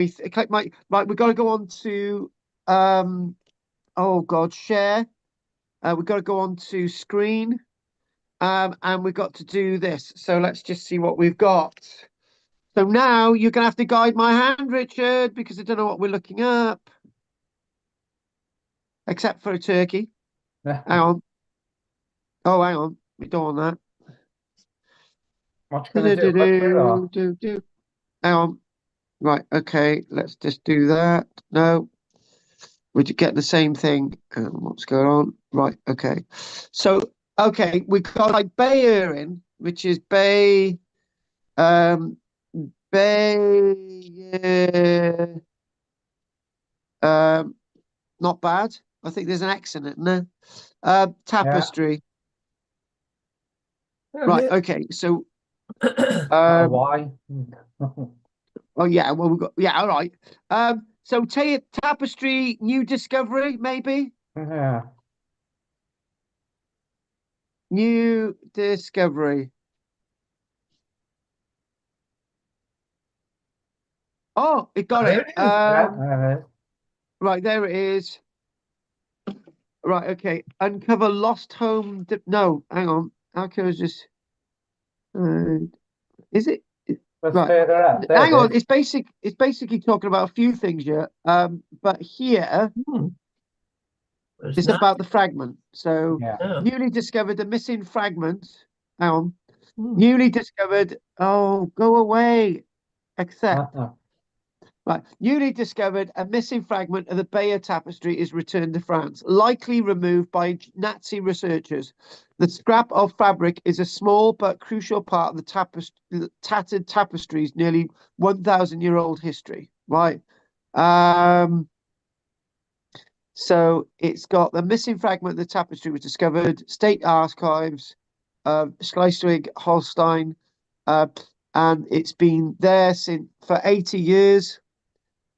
right, we've got to go on to oh God, share. We've got to go on to screen. And we've got to do this. So let's just see what we've got. So now you're gonna have to guide my hand, Richard, because I don't know what we're looking up. Except for a turkey. Hang on. Oh, hang on. We don't want What you that. gonna do? Quickly or? Hang on. Right, okay, let's just do that. No, we're getting the same thing. What's going on? Right, okay. So, okay, we've got like Bay Erin, which is Bay, um, Bay, um, not bad. I think there's an X in it, no? Yeah. Tapestry. Right, Okay. okay, so, Why? oh yeah, well, we've got, yeah, all right. So Tapestry, New Discovery, maybe? Yeah. New Discovery. Oh, it got There it. it is. Yeah, there it is. Right, there it is. Right, okay. Uncover lost home. No, hang on. How can I just? Uh, is it? What's Right. further up? There Hang on. it is. It's basically talking about a few things here. But here Hmm. It's it's not. about the fragment. So Yeah. Yeah. newly discovered a missing fragment. Hang on. Hmm. Newly discovered. Oh, go away. Accept. Right. Newly discovered, a missing fragment of the Bayeux tapestry is returned to France, likely removed by Nazi researchers. The scrap of fabric is a small but crucial part of the tattered tapestry's nearly 1,000-year-old history. Right. Um, so it's got the missing fragment of the tapestry was discovered, State Archives, Schleswig-Holstein, and it's been there since for 80 years.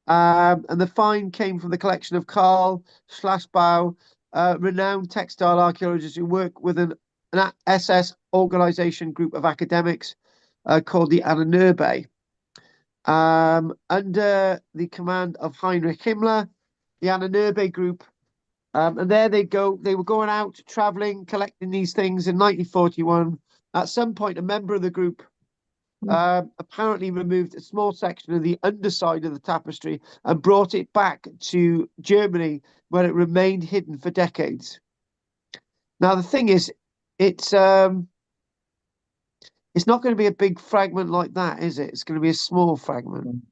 And the find came from the collection of Karl Schlasbau, renowned textile archaeologists who work with an SS organization group of academics called the Ahnenerbe. Under the command of Heinrich Himmler, the Ahnenerbe group, and there they go. They were going out traveling, collecting these things in 1941. At some point, a member of the group apparently removed a small section of the underside of the tapestry and brought it back to Germany, where it remained hidden for decades. Now the thing is, it's not going to be a big fragment like that, is it? It's going to be a small fragment,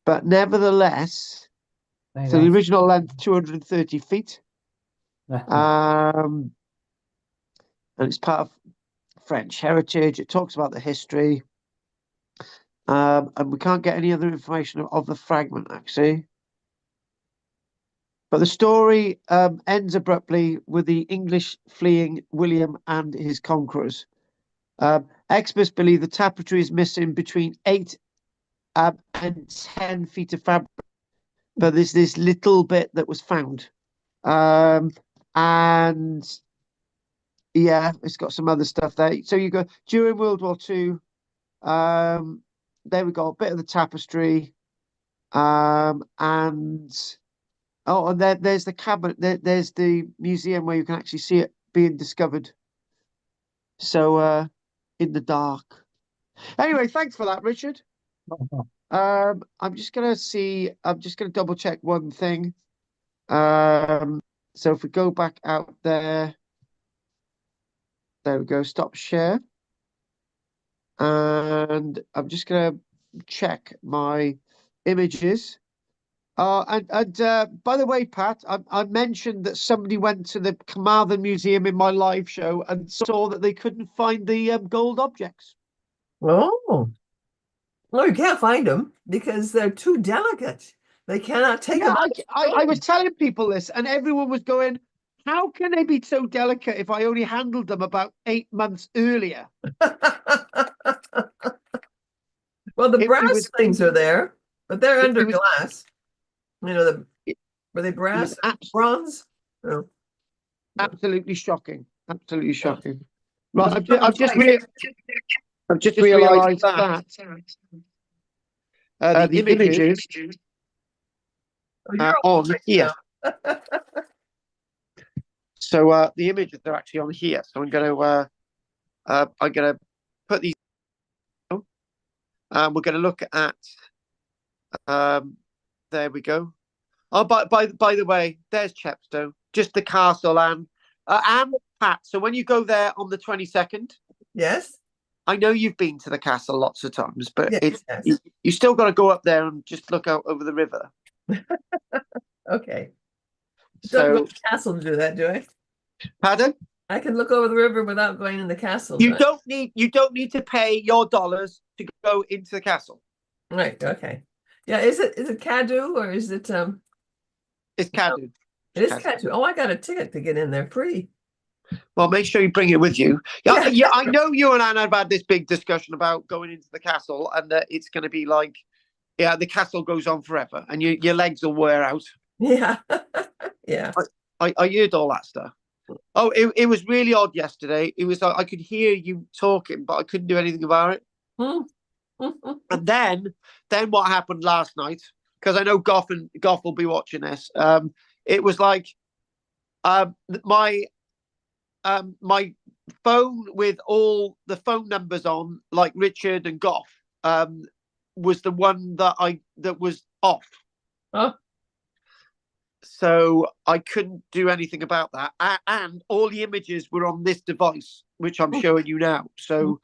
but nevertheless, so the original length 230 feet, and it's part of French heritage. It talks about the history. And we can't get any other information of the fragment, actually. But the story ends abruptly with the English fleeing William and his conquerors. Experts believe the tapestry is missing between 8 and 10 feet of fabric, but there's this little bit that was found. And yeah, it's got some other stuff there. So you go during World War II. There we go, a bit of the tapestry. And oh, and there's the cabinet. There's the museum where you can actually see it being discovered. So in the dark. Anyway, thanks for that, Richard. I'm just gonna double check one thing. So if we go back out there, there we go, stop share. And I'm just gonna check my images. And by the way, Pat, I mentioned that somebody went to the Carmarthen Museum in my live show and saw that they couldn't find the gold objects. Oh, no, you can't find them because they're too delicate. They cannot take Yeah, them I was telling people this, and everyone was going, "How can they be so delicate if I only handled them about 8 months earlier?" Well, the It brass was things are there, but they're it under was glass. You know, were they it brass, was bronze? Oh, absolutely shocking, absolutely yeah. shocking. Right, Just I've just realized that. the images Oh, you're on right here. now. So the images are actually on here. So I'm gonna put these on. We're gonna look at there we go. Oh, by the way, there's Chepstow, just the castle, and Pat. So when you go there on the 22nd, Yes. I know you've been to the castle lots of times, but Yes, yes. you still got to go up there and just look out over the river. Okay. Don't go So, to the castle to do that, do I? pardon? I can look over the river without going in the castle. You don't need to pay your dollars to go into the castle. Right. Okay. Yeah. Is it Cadu or is it It's Cadu. It is Cadu. Oh, I got a ticket to get in there free. Well, make sure you bring it with you. Yeah, Yeah. yeah. I know you and Anna have had this big discussion about going into the castle, and that it's going to be like, yeah, the castle goes on forever, and your legs will wear out. Yeah. Yeah. I heard all that stuff. Oh, it was really odd yesterday. It was I could hear you talking, but I couldn't do anything about it. And then what happened last night? Because I know Goff will be watching this. It was like my phone with all the phone numbers on, like Richard and Goff, was the one that was off. Oh. So I couldn't do anything about that. And all the images were on this device, which I'm showing you now. So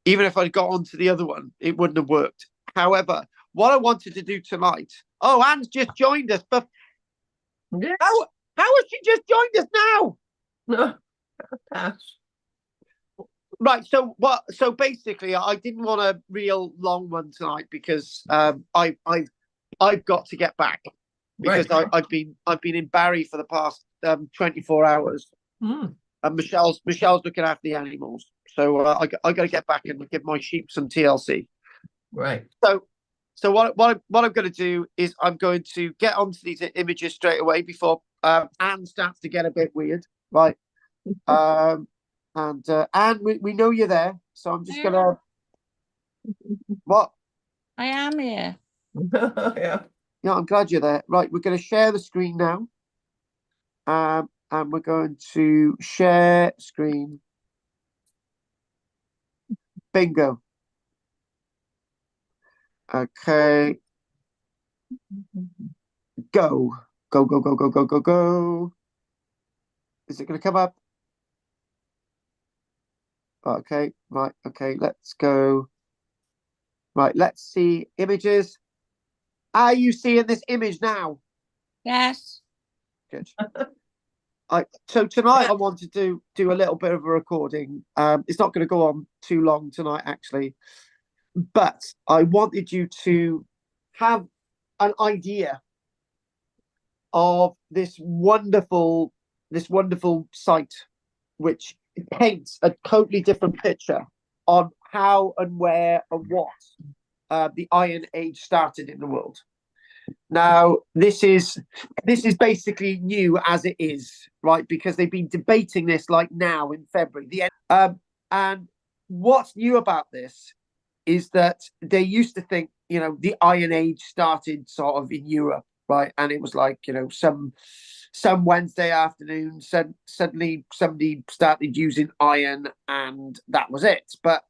even if I'd got onto the other one, it wouldn't have worked. However, what I wanted to do tonight. Oh, Anne's just joined us. But Yes. how has she just joined us now? No. Pass. Right. So basically, I didn't want a real long one tonight because I've got to get back. Because Right. I've been in Barry for the past 24 hours, and Michelle's looking after the animals, so I got to get back and give my sheep some TLC. Right. So what I'm going to do is I'm going to get onto these images straight away before Anne starts to get a bit weird, right? And Anne, we know you're there, so I'm just gonna. What? I am here. Yeah. Yeah, I'm glad you're there. Right, we're going to share the screen now. And we're going to share screen. Bingo. Okay. Go. Go, go, go, go, go, go, go. Is it going to come up? Okay, right. Okay, let's go. Right, let's see images. Are you seeing this image now? Yes. Good. So tonight I wanted to do a little bit of a recording. It's not going to go on too long tonight, actually, but I wanted you to have an idea of this wonderful site, which paints a totally different picture on how and where and what the Iron Age started in the world. Now, this is basically new as it is, right? Because they've been debating this like now in February. And what's new about this is that they used to think, the Iron Age started sort of in Europe, right? And it was like, some Wednesday afternoon, suddenly somebody started using iron, and that was it. But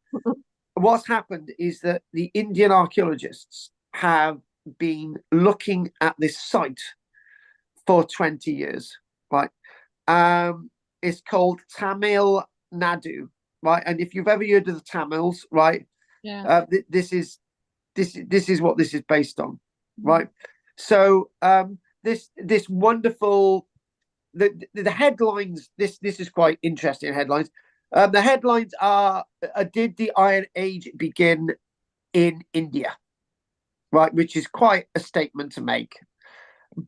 what's happened is that the Indian archaeologists have been looking at this site for 20 years, right? It's called Tamil Nadu, right? And if you've ever heard of the Tamils, right? Yeah. This is what this is based on, right? So this wonderful the headlines. This is quite interesting headlines. The headlines are: did the Iron Age begin in India? Right, which is quite a statement to make.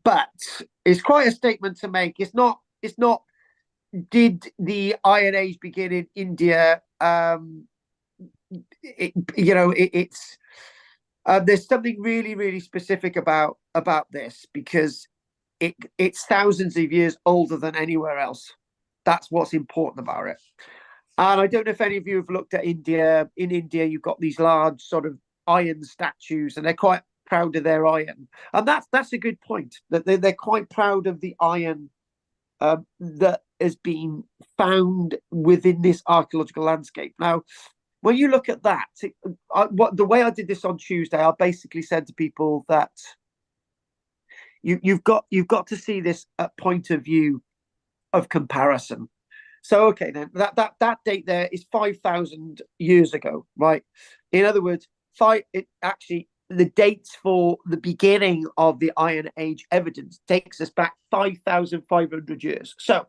But it's quite a statement to make. It's not. Did the Iron Age begin in India? It's there's something really, really specific about this, because it's thousands of years older than anywhere else. That's what's important about it. And I don't know if any of you have looked at India. In India, you've got these large sort of iron statues, and they're quite proud of their iron, and that's a good point. That they're quite proud of the iron that has been found within this archaeological landscape. Now, when you look at that, the way I did this on Tuesday, I basically said to people that you've got to see this at point of view of comparison. So, okay, then that date there is 5,000 years ago, right? In other words, the dates for the beginning of the Iron Age evidence takes us back 5,500 years. So,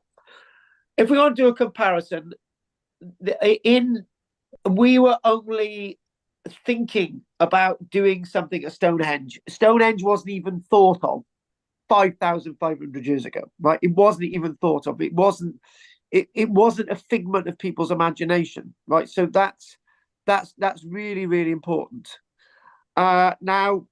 if we want to do a comparison, we were only thinking about doing something at Stonehenge. Stonehenge wasn't even thought of 5,500 years ago, right? It wasn't even thought of. It wasn't a figment of people's imagination, right? So that's really, really important. Now,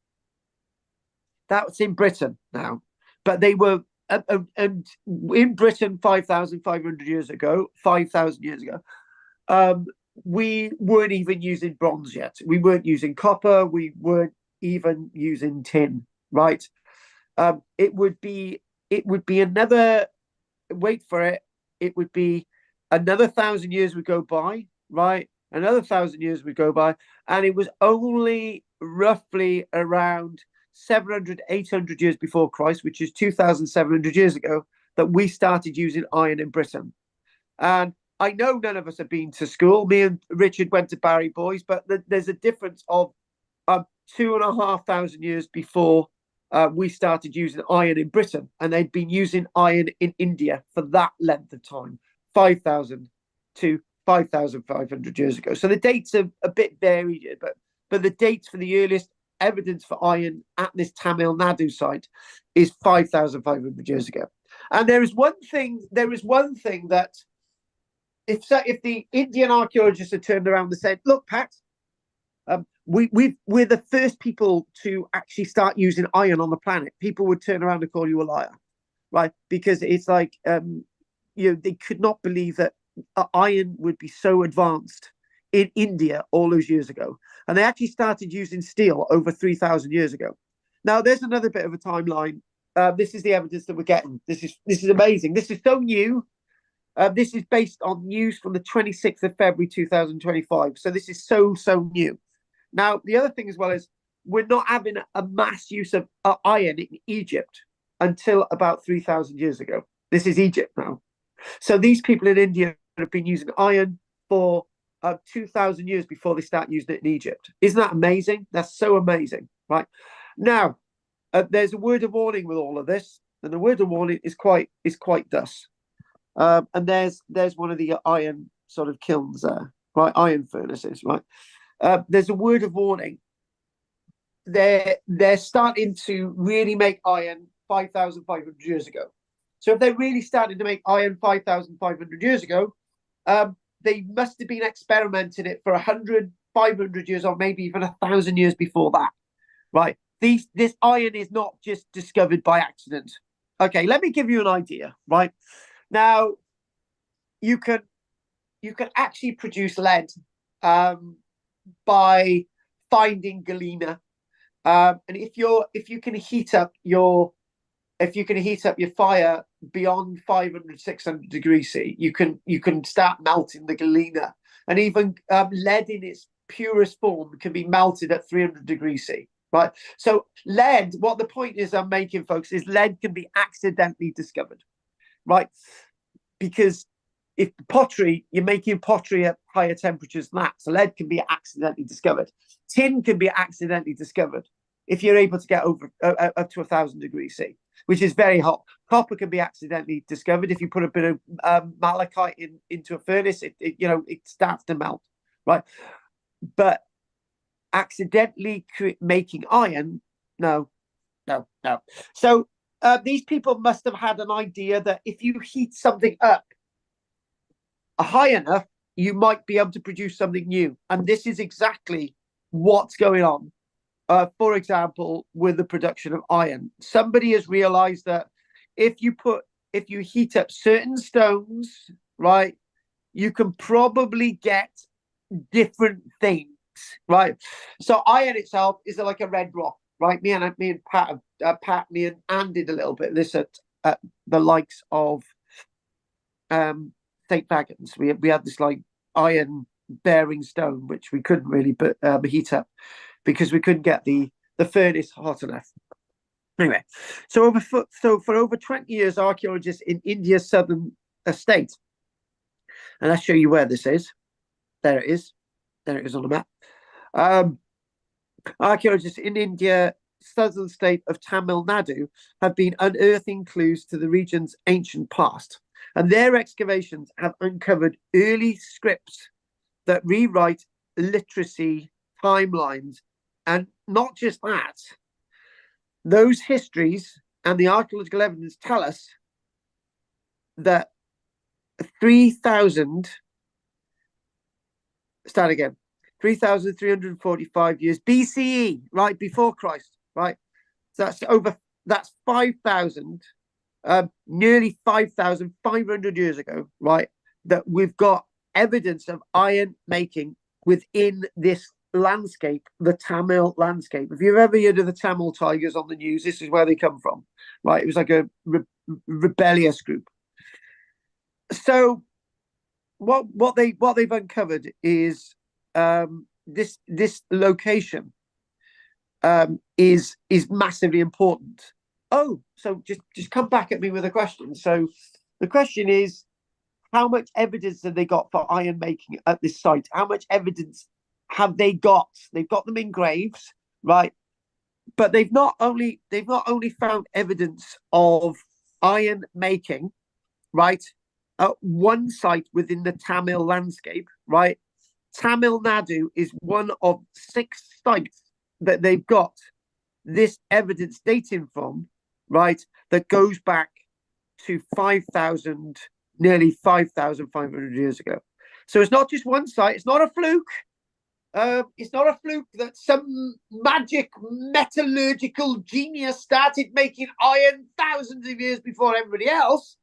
that's in Britain now, but they were and in Britain 5,500 years ago, 5,000 years ago, we weren't even using bronze yet. We weren't using copper. We weren't even using tin, right? It would be another, wait for it. It would be another 1,000 years would go by, right? Another 1,000 years would go by, and it was only roughly around 700, 800 years before Christ, which is 2,700 years ago, that we started using iron in Britain. And I know none of us have been to school. Me and Richard went to Barry Boys, but there's a difference of 2,500 years before we started using iron in Britain, and they'd been using iron in India for that length of time, 5,000 to 5,500 years ago. So the dates are a bit varied, but the dates for the earliest evidence for iron at this Tamil Nadu site is 5,500 years ago. And there is one thing that if the Indian archaeologists had turned around and said, "Look, Pat, we're the first people to actually start using iron on the planet," people would turn around and call you a liar, right? Because it's like they could not believe that iron would be so advanced in India all those years ago, and they actually started using steel over 3,000 years ago. Now, there's another bit of a timeline. This is the evidence that we're getting. This is amazing. This is so new. This is based on news from the 26th of February 2025. So this is so new. Now, the other thing as well is we're not having a mass use of iron in Egypt until about 3,000 years ago. This is Egypt now. So these people in India have been using iron for 2,000 years before they start using it in Egypt. Isn't that amazing? That's so amazing, right? Now, there's a word of warning with all of this, and the word of warning is quite thus. And there's one of the iron sort of kilns there, right? Iron furnaces, right? There's a word of warning. They're starting to really make iron 5,500 years ago. So if they're really starting to make iron 5,500 years ago, they must have been experimenting it for 100, 500 years, or maybe even 1,000 years before that, right? This iron is not just discovered by accident. Okay, let me give you an idea, right? Now, you can actually produce lead by finding galena, and if you can heat up your fire beyond 500, 600 degrees C, you can start melting the galena, and even lead in its purest form can be melted at 300 degrees C. Right. So lead, what the point is I'm making, folks, is lead can be accidentally discovered, right? Because if pottery, you're making pottery at higher temperatures than that. So lead can be accidentally discovered. Tin can be accidentally discovered if you're able to get over up to 1,000 degrees C, which is very hot. Copper can be accidentally discovered if you put a bit of malachite into a furnace. It starts to melt, right? But accidentally making iron, no. So these people must have had an idea that if you heat something up high enough, you might be able to produce something new. And this is exactly what's going on. For example, with the production of iron, somebody has realized that if you heat up certain stones, right, you can probably get different things. Right. So iron itself is like a red rock. right? Me and Pat, me and Anne did a little bit of this at the likes of St. Fagans. We had this like iron bearing stone which we couldn't really heat up because we couldn't get the furnace hot enough. Anyway, so for over 20 years, archaeologists in India's southern state, and I'll show you where this is. There it is. There it is on the map. Archaeologists in India's southern state of Tamil Nadu have been unearthing clues to the region's ancient past, and their excavations have uncovered early scripts that rewrite literacy timelines. And not just that, those histories and the archaeological evidence tell us that 3,345 years BCE, right, before Christ, right? So that's 5,000, nearly 5,500 years ago, right? That we've got evidence of iron making within this landscape, the Tamil landscape. If you've ever heard of the Tamil Tigers on the news, this is where they come from, right? It was like a rebellious group. So what they've uncovered is this location is massively important. Oh, so just come back at me with a question. So the question is, how much evidence have they got for iron making at this site? How much evidence have they got? They've got them in graves, right? But they've not only found evidence of iron making, right, at one site within the Tamil landscape, right? Tamil Nadu is one of 6 sites that they've got this evidence dating from, right, that goes back to 5,000, nearly 5,500 years ago. So it's not just one site. It's not a fluke. It's not a fluke that some magic metallurgical genius started making iron thousands of years before everybody else.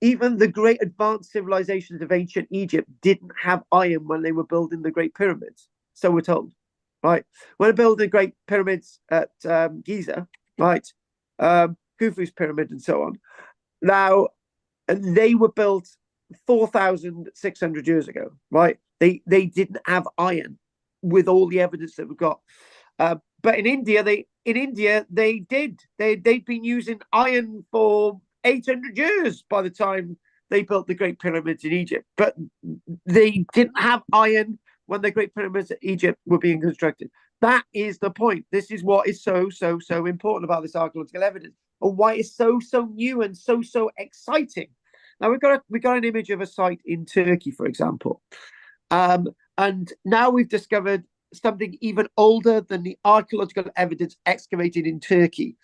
Even the great advanced civilizations of ancient Egypt didn't have iron when they were building the Great Pyramids. So we're told, right? When they built the Great Pyramids at Giza, right? Khufu's pyramid and so on. Now, they were built 4,600 years ago, right? They didn't have iron with all the evidence that we've got. But in India, they did. They'd been using iron for 800 years by the time they built the Great Pyramids in Egypt. But they didn't have iron when the Great Pyramids of Egypt were being constructed. That is the point. This is what is so important about this archaeological evidence, and why it's so new and so exciting. Now we got an image of a site in Turkey, for example, and now we've discovered something even older than the archaeological evidence excavated in Turkey.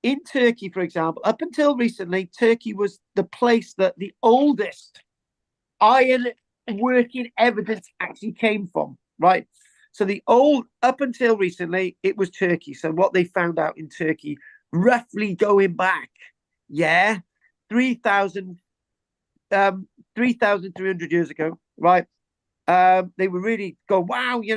In Turkey, for example, up until recently, Turkey was the place that the oldest iron working evidence actually came from, right? So up until recently, it was Turkey. So what they found out in Turkey, roughly going back, 3,300 years ago, right? They were really going, wow, we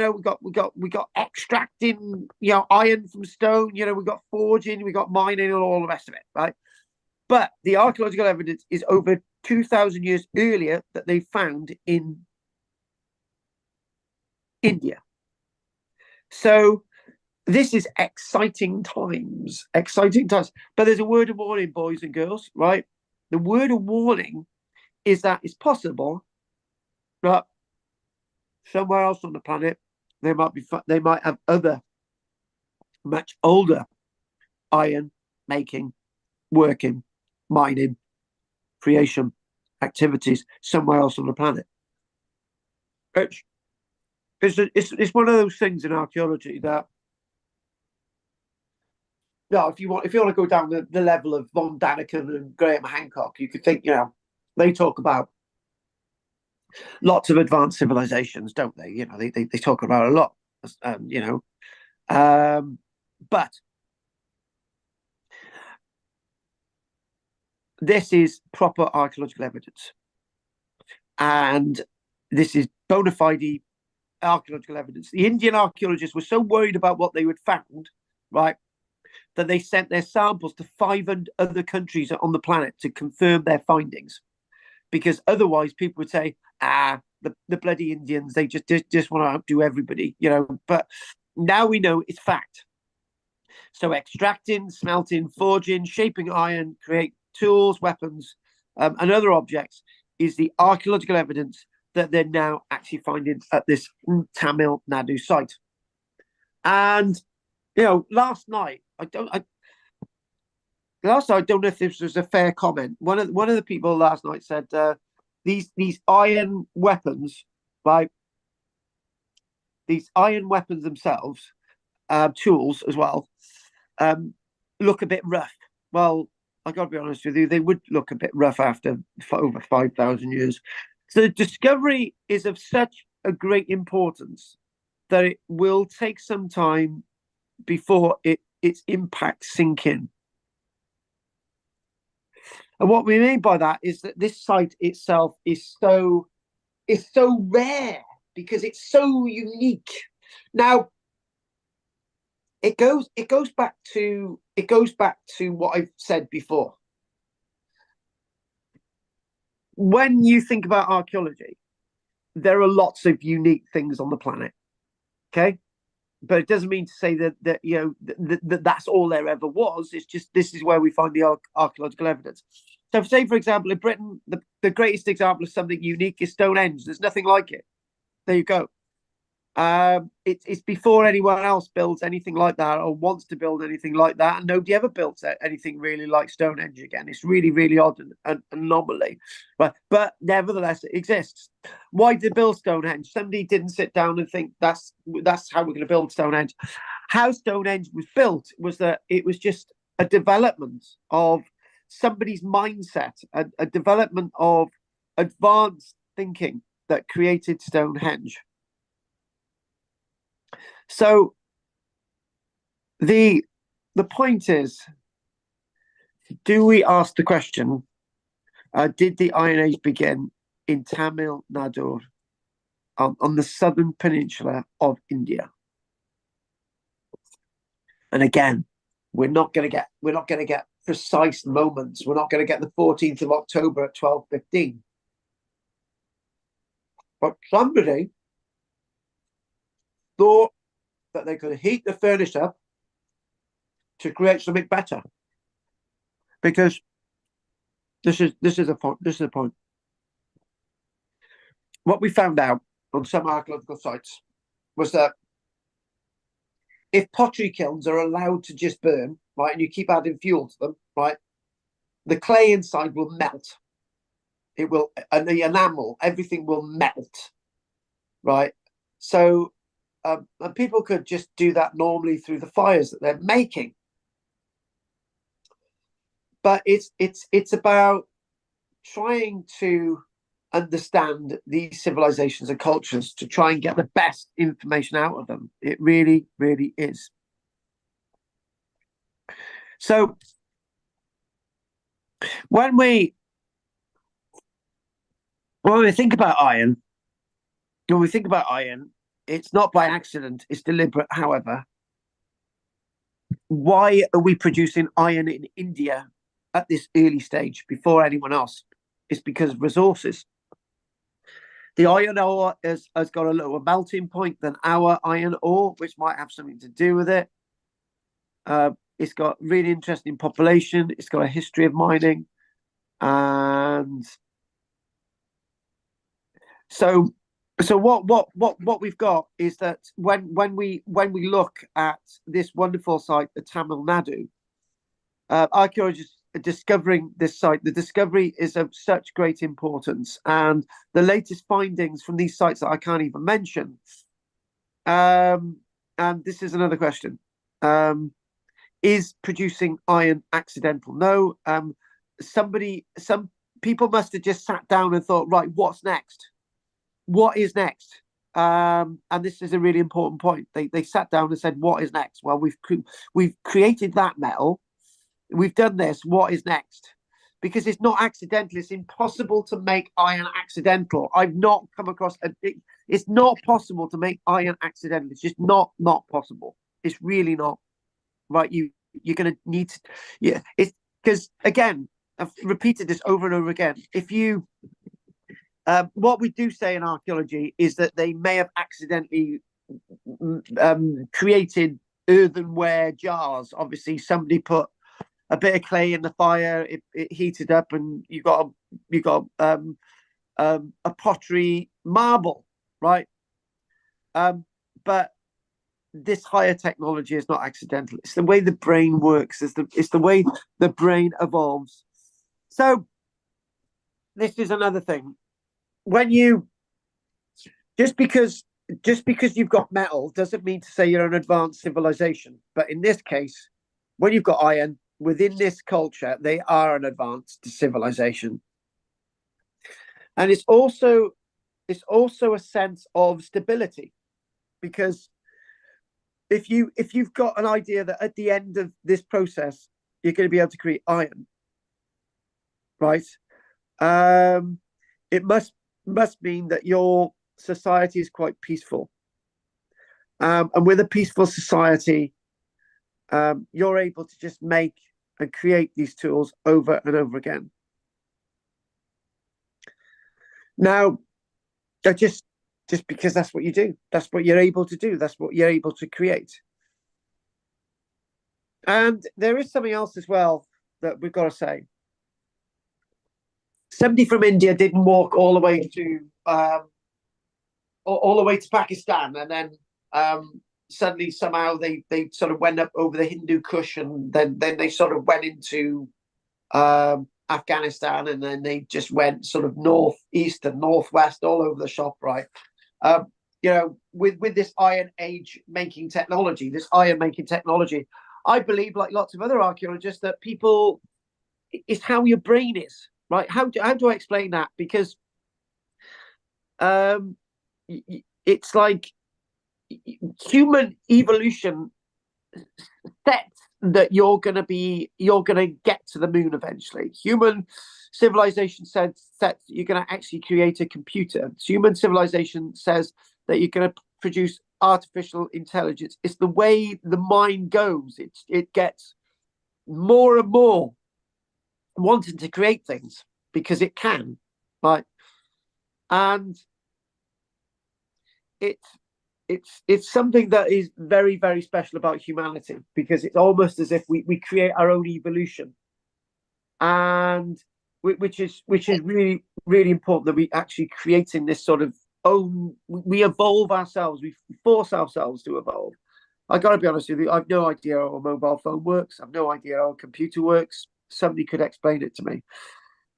got extracting, iron from stone, we got forging, we got mining and all the rest of it, right? But the archaeological evidence is over 2,000 years earlier that they found in India. So this is exciting times. But there's a word of warning, boys and girls, right? The word of warning is that it's possible that somewhere else on the planet they might have other much older iron making, working, mining, creation activities somewhere else on the planet. It's one of those things in archaeology that, if you want to go down the level of von Daniken and Graham Hancock, you could think, they talk about lots of advanced civilizations, don't they? They talk about a lot, but this is proper archaeological evidence, and this is bona fide archaeological evidence. The Indian archaeologists were so worried about what they had found, right, that they sent their samples to 500 other countries on the planet to confirm their findings, because otherwise people would say, the bloody Indians, they just want to outdo everybody, But now we know it's fact. So extracting, smelting, forging, shaping iron, create tools, weapons, and other objects is the archaeological evidence that they're now actually finding at this Tamil Nadu site. And last night, I don't know if this was a fair comment. One of the people last night said these iron weapons, right? These iron weapons themselves, tools as well, look a bit rough. Well, I got to be honest with you, they would look a bit rough after over 5,000 years. So the discovery is of such a great importance that it will take some time before its impact sink in. And what we mean by that is that this site itself is so rare because it's so unique. Now, it goes back to what I've said before. When you think about archaeology, there are lots of unique things on the planet. Okay, but it doesn't mean to say that that's all there ever was. It's just this is where we find the archaeological evidence. So, say for example, in Britain, the greatest example of something unique is Stonehenge. There's nothing like it. There you go. It's before anyone else builds anything like that or wants to build anything like that, and nobody ever built anything really like Stonehenge again. It's really, really odd and an anomaly, but nevertheless it exists. Why did they build Stonehenge? Somebody didn't sit down and think that's how we're going to build Stonehenge. How Stonehenge was built was that it was just a development of somebody's mindset, a development of advanced thinking that created Stonehenge. So the point is, do we ask the question, did the Iron Age begin in Tamil Nadu on the southern peninsula of India? And again, we're not going to get precise moments. We're not going to get the 14th of October at 12:15. But somebody thought that they could heat the furnace up to create something better, because this is a point. What we found out on some archaeological sites was that if pottery kilns are allowed to just burn, right, and you keep adding fuel to them, right, the clay inside will melt. It will, and the enamel, everything will melt, right? So and people could just do that normally through the fires that they're making. But it's about trying to understand these civilizations and cultures to try and get the best information out of them. It really, really is. So when we think about iron, it's not by accident, it's deliberate. However, why are we producing iron in India at this early stage before anyone else? It's because of resources. The iron ore has got a lower melting point than our iron ore, which might have something to do with it. It's got really interesting population. It's got a history of mining. And so what we've got is that when we look at this wonderful site, the Tamil Nadu, archaeologists are discovering this site. The discovery is of such great importance, and the latest findings from these sites that I can't even mention. And this is another question: is producing iron accidental? No. Some people must have just sat down and thought, right, what's next? What is next? And this is a really important point. They sat down and said, what is next? Well, we've created that metal. We've done this. What is next? Because it's not accidental. It's impossible to make iron accidental. I've not come across It's not possible to make iron accidentally. It's just not possible. It's really not. Right? You're going to need to, yeah. It's because, again, I've repeated this over and over again. If you what we do say in archaeology is that they may have accidentally created earthenware jars. Obviously, somebody put a bit of clay in the fire, it heated up, and you got a pottery marble, right? But this higher technology is not accidental. It's the way the brain works. It's the way the brain evolves. So this is another thing. When you just because you've got metal doesn't mean to say you're an advanced civilization. But in this case, when you've got iron within this culture, they are an advanced civilization. And it's also a sense of stability, because if you've got an idea that at the end of this process you're going to be able to create iron, right? It must mean that your society is quite peaceful, and with a peaceful society, you're able to just make and create these tools over and over again. Now, just because that's what you do, that's what you're able to do, that's what you're able to create. And there is something else as well that we've got to say. Somebody from India didn't walk all the way to Pakistan, and then suddenly somehow they sort of went up over the Hindu Kush, and then they sort of went into Afghanistan, and then they just went sort of northeast and northwest all over the shop, right? With this iron age making technology, I believe, like lots of other archaeologists, that people, it's how your brain is, right? How do I explain that? Because it's like human evolution sets that you're going to get to the moon eventually. Human civilization sets that you're going to actually create a computer. Human civilization says that you're going to produce artificial intelligence. It's the way the mind goes. It gets more and more wanting to create things because it can, right? And it's something that is very, very special about humanity, because it's almost as if we create our own evolution, and which is really, really important, that we actually creating this sort of own, we evolve ourselves, we force ourselves to evolve. I got to be honest with you, I've no idea how a mobile phone works. I've no idea how a computer works. Somebody could explain it to me.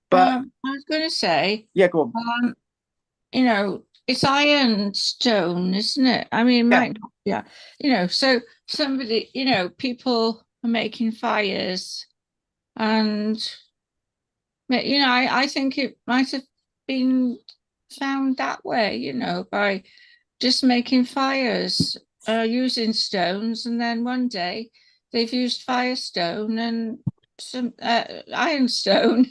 But I was going to say, yeah, go on. It's ironstone, isn't it? I mean, so somebody, people are making fires, and I think it might have been found that way, by just making fires using stones, and then one day they've used firestone and some ironstone.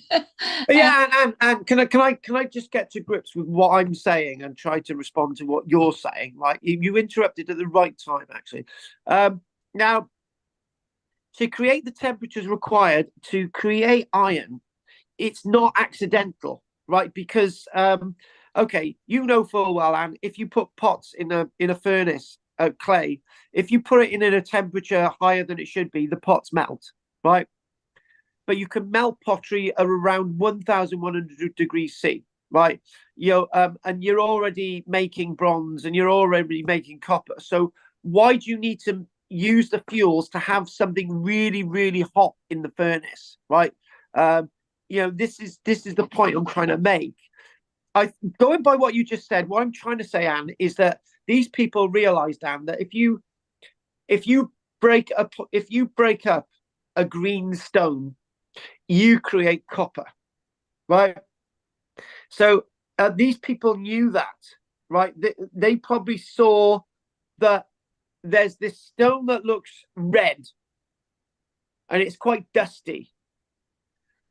Yeah, and can I just get to grips with what I'm saying and try to respond to what you're saying? Like, you interrupted at the right time, actually. Now, to create the temperatures required to create iron, it's not accidental, right? Because okay, full well, Anne, if you put pots in a furnace, clay, if you put it in a temperature higher than it should be, the pots melt, right? But you can melt pottery at around 1,100 degrees C, right? And you're already making bronze, and you're already making copper. So why do you need to use the fuels to have something really, really hot in the furnace, right? This is the point I'm trying to make. Going by what you just said, what I'm trying to say, Anne, is that these people realized, Anne, that if you break up a green stone, you create copper, right? So these people knew that, right? They probably saw that there's this stone that looks red and it's quite dusty.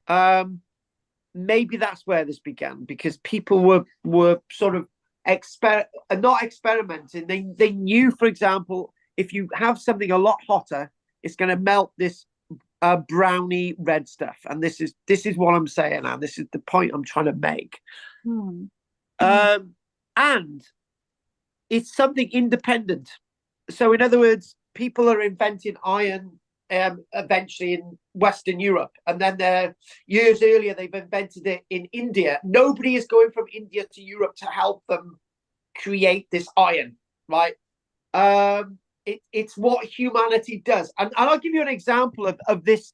Maybe that's where this began, because people were sort of not experimenting. They knew, for example, if you have something a lot hotter, it's going to melt this browny red stuff. And this is what I'm saying now. This is the point I'm trying to make. And it's something independent. So in other words, people are inventing iron eventually in Western Europe, and then years earlier they've invented it in India. Nobody is going from India to Europe to help them create this iron, right? It's what humanity does, and I'll give you an example of this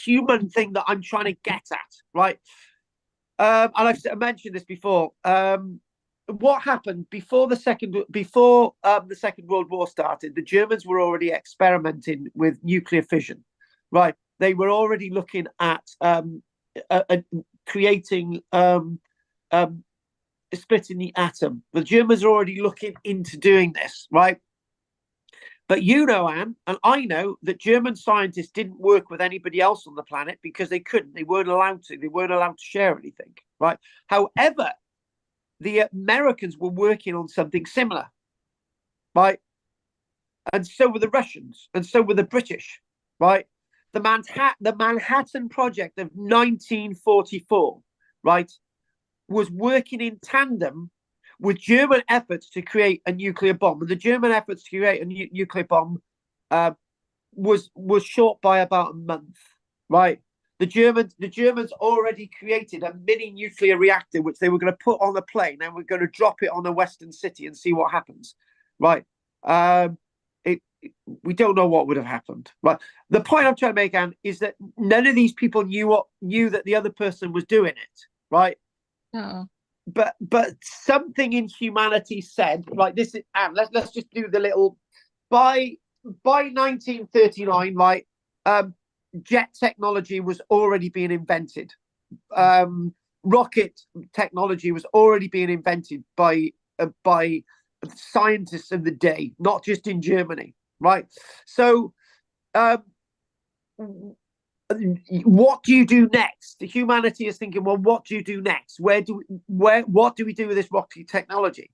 human thing that I'm trying to get at, right? And I've mentioned this before. What happened before the second World War started? The Germans were already experimenting with nuclear fission, right? They were already looking at creating splitting the atom. The Germans are already looking into doing this, right? But you know, Anne, and I know that German scientists didn't work with anybody else on the planet because they couldn't. They weren't allowed to. They weren't allowed to share anything, right? However, the Americans were working on something similar, right? And so were the Russians, and so were the British, right? The Manhattan Project of 1944, right, was working in tandem with German efforts to create a nuclear bomb. And the German efforts to create a nuclear bomb was short by about a month, right? The Germans already created a mini nuclear reactor, which they were going to put on a plane and we're going to drop it on a Western city and see what happens, right? We don't know what would have happened, right? The point I'm trying to make, Anne, is that none of these people knew that the other person was doing it, right? No. But something in humanity said, right? This is, Anne. Let's just do the little. By 1939, right? Jet technology was already being invented. Rocket technology was already being invented by scientists of the day, not just in Germany, right? So, what do you do next? Humanity is thinking, well, what do you do next? What do we do with this rocket technology?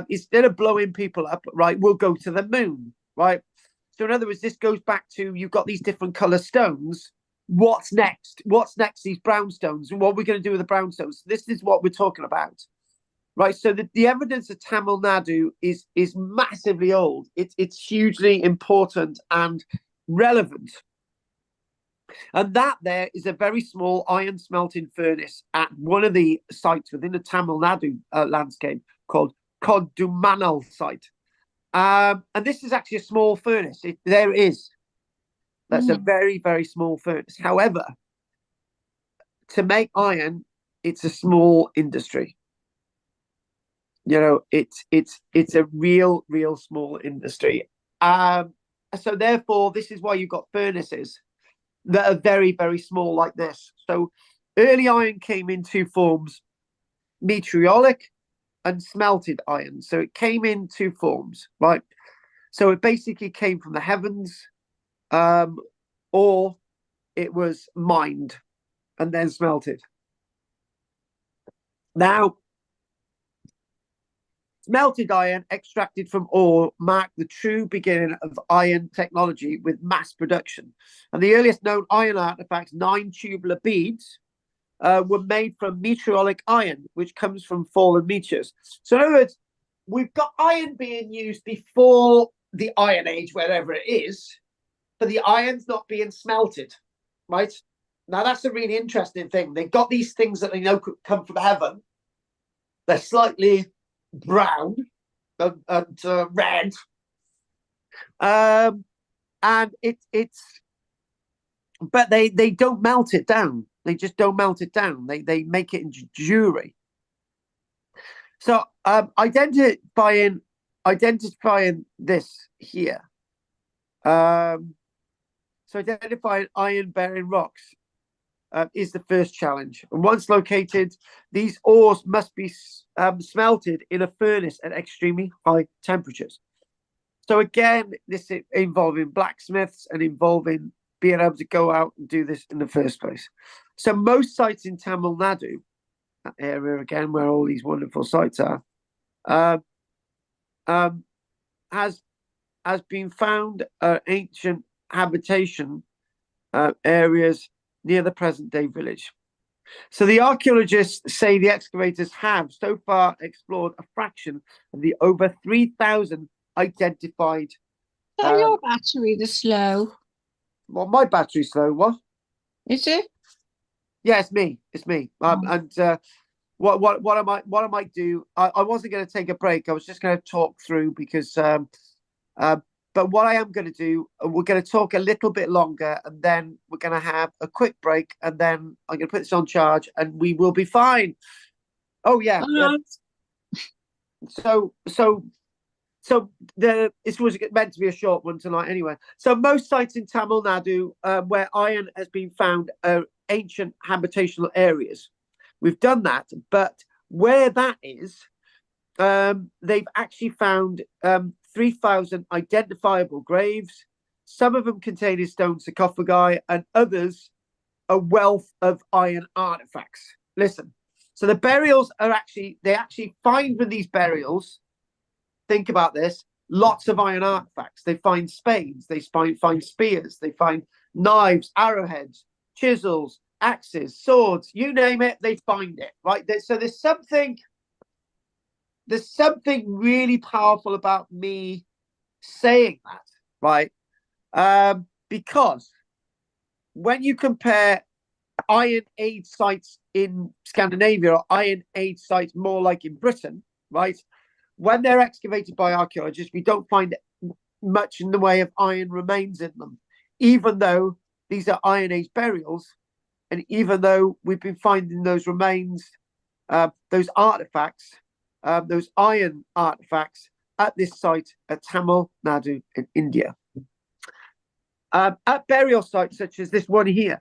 Instead of blowing people up, right, we'll go to the moon, right? So in other words, this goes back to, you've got these different color stones. What's next? These brown stones. And what are we going to do with the brown stones? This is what we're talking about, right? So the evidence of Tamil Nadu is massively old. It's hugely important and relevant. And that there is a very small iron smelting furnace at one of the sites within the Tamil Nadu landscape called Kodumanal site. And this is actually a small furnace. There it is. That's a very, very small furnace. However, to make iron, it's a small industry. You know, it's a real small industry. So therefore, this is why you've got furnaces that are very, very small like this. So early iron came in two forms, meteoric and smelted iron. So it came in two forms, right? So it basically came from the heavens, or it was mined and then smelted. Now, smelted iron extracted from ore marked the true beginning of iron technology with mass production. And the earliest known iron artifacts, 9 tubular beads, were made from meteoric iron, which comes from fallen meteors. So in other words, we've got iron being used before the Iron Age, wherever it is, but the iron's not being smelted, right? Now, that's a really interesting thing. They've got these things that they know could come from heaven. They're slightly brown and red. And but they don't melt it down. They just don't melt it down. They make it into jewelry. So identifying this here. So identifying iron-bearing rocks is the first challenge. And once located, these ores must be smelted in a furnace at extremely high temperatures. So again, this is involving blacksmiths and involving being able to go out and do this in the first place. So most sites in Tamil Nadu that area again, where all these wonderful sites are, um, um, has been found ancient habitation areas near the present day village. So the archaeologists say the excavators have so far explored a fraction of the over 3,000 identified. Is that your battery the slow? Well, my battery's slow. What? Is it? Yeah, it's me. It's me. And what I might do, I wasn't going to take a break. I was just going to talk through because but what I am going to do, we're going to talk a little bit longer, and then we're going to have a quick break, and then I'm going to put this on charge, and we will be fine. Oh yeah. So this was meant to be a short one tonight anyway. So most sites in Tamil Nadu where iron has been found are ancient habitational areas. We've done that, but where that is, they've actually found 3,000 identifiable graves. Some of them containing stone sarcophagi, and others a wealth of iron artifacts. Listen, so the burials are they actually find with these burials, think about this, lots of iron artifacts. They find spades, they find spears, they find knives, arrowheads, chisels, axes, swords, you name it, they find it, right? So there's something really powerful about me saying that, right? Because when you compare iron age sites in Scandinavia or iron age sites more like in Britain, right? When they're excavated by archaeologists, we don't find much in the way of iron remains in them, even though these are iron age burials, and even though we've been finding those remains, those artifacts, those iron artifacts at this site at Tamil Nadu in India. At burial sites such as this one here,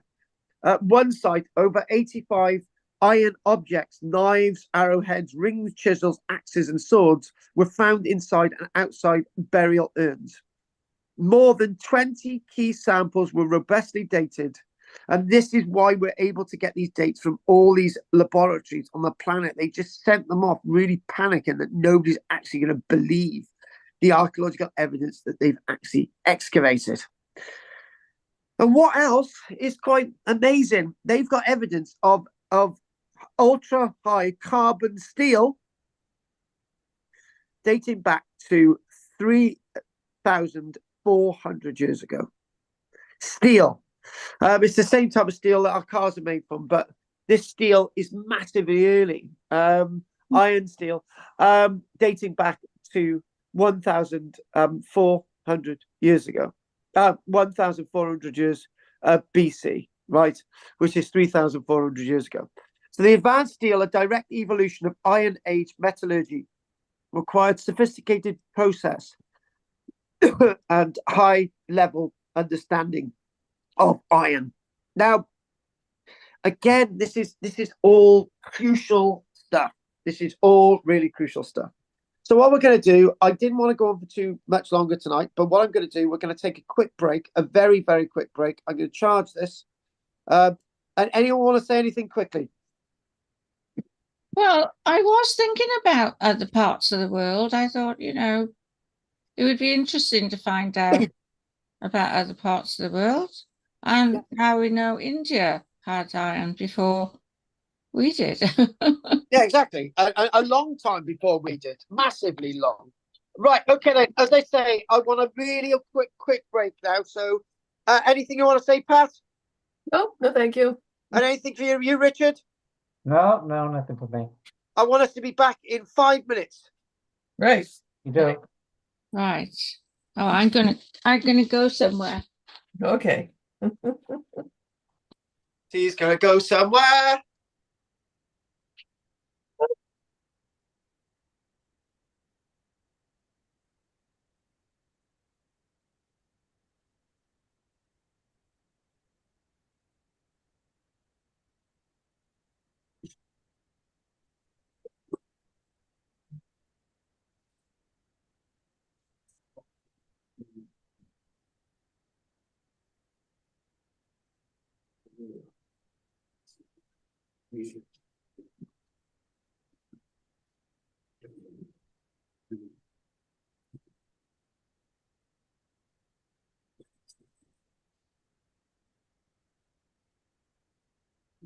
at one site, over 85 iron objects, knives, arrowheads, rings, chisels, axes, and swords were found inside and outside burial urns. More than 20 key samples were robustly dated. And this is why we're able to get these dates from all these laboratories on the planet. They just sent them off, really panicking that nobody's actually going to believe the archaeological evidence that they've actually excavated. And what else is quite amazing? They've got evidence of ultra high carbon steel dating back to 3,400 years ago. Steel. It's the same type of steel that our cars are made from, but this steel is massively early. Iron steel, dating back to 1,400 years ago. 1,400 years BC, right? Which is 3,400 years ago. So the advanced steel, a direct evolution of Iron Age metallurgy, required sophisticated process and high-level understanding of iron. Now, again, this is all crucial stuff. This is all really crucial stuff. So what we're going to do, I didn't want to go on for too much longer tonight, but what I'm going to do, we're going to take a quick break, a very, very quick break. I'm going to charge this. And anyone want to say anything quickly? Well, I was thinking about other parts of the world. I thought, it would be interesting to find out about other parts of the world and how we know India had iron before we did. Yeah, exactly. A long time before we did. Massively long. Right. Okay, then. As they say, I want a really quick break now. So anything you want to say, Pat? No, thank you. And anything for you, Richard? No, nothing for me. I want us to be back in 5 minutes. Right. You do. Right. Oh, I'm gonna go somewhere. Okay. He's gonna go somewhere.